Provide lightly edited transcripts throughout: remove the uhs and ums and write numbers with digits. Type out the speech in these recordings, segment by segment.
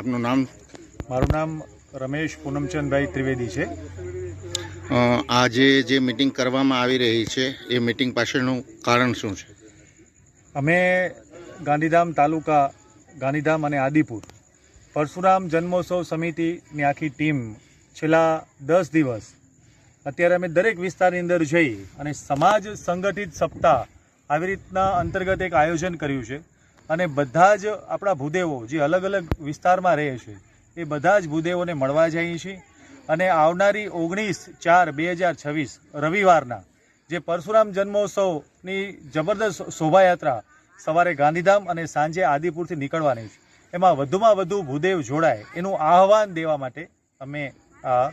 આપનું નામ? મારું નામ રમેશ પૂનમચંદભાઈ ત્રિવેદી છે. આજે જે મિટિંગ કરવામાં આવી રહી છે એ મિટિંગ પાછળનું કારણ શું છે? અમે ગાંધીધામ તાલુકા, ગાંધીધામ અને આદિપુર પરશુરામ જન્મોત્સવ સમિતિની આખી ટીમ છેલ્લા 10 દિવસ અત્યારે અમે દરેક વિસ્તારની અંદર જઈ અને સમાજ સંગઠિત સપ્તાહ આવી રીતના અંતર્ગત એક આયોજન કર્યું છે. અને બધા જ આપણા ભૂદેવો જે અલગ અલગ વિસ્તારમાં રહે છે એ બધા જ ભૂદેવોને મળવા જઈએ છીએ. અને આવનારી 19/4/2026 રવિવારના જે પરશુરામ જન્મોત્સવની જબરદસ્ત શોભાયાત્રા સવારે ગાંધીધામ અને સાંજે આદિપુરથી નીકળવાની છે, એમાં વધુમાં વધુ ભૂદેવ જોડાય એનું આહવાન દેવા માટે અમે આ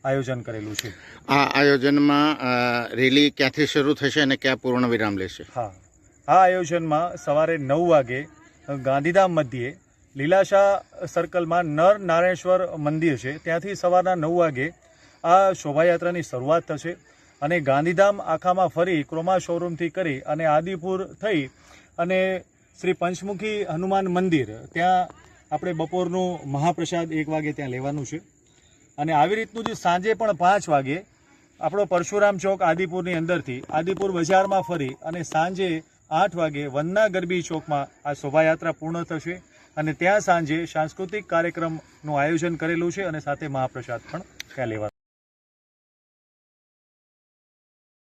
આયોજન કરેલું છે. આ આયોજનમાં રેલી ક્યાંથી શરૂ થશે અને ક્યાં પૂર્ણ વિરામ લેશે? હા, આ આયોજનમાં સવારે 9 વાગે ગાંધીધામ મધ્યે લીલાશા સર્કલમાં નર નારાયણેશ્વર મંદિર છે, ત્યાંથી સવારના 9 વાગે આ શોભાયાત્રાની શરૂઆત થશે. અને ગાંધીધામ આખામાં ફરી ક્રોમા શોરૂમથી કરી અને આદિપુર થઈ અને શ્રી પંચમુખી હનુમાન મંદિર ત્યાં આપણે બપોરનું મહાપ્રસાદ 1 વાગે ત્યાં લેવાનું છે. અને આવી રીતનું જ સાંજે પણ 5 વાગે આપણો પરશુરામ ચોક આદિપુરની અંદરથી આદિપુર બજારમાં ફરી અને સાંજે 8 વાગે વનના ગરબી ચોકમાં આ શોભાયાત્રા પૂર્ણ થશે. અને ત્યાં સાંજે સાંસ્કૃતિક કાર્યક્રમનું આયોજન કરેલું છે અને સાથે મહાપ્રસાદ પણ ત્યાં લેવાનું.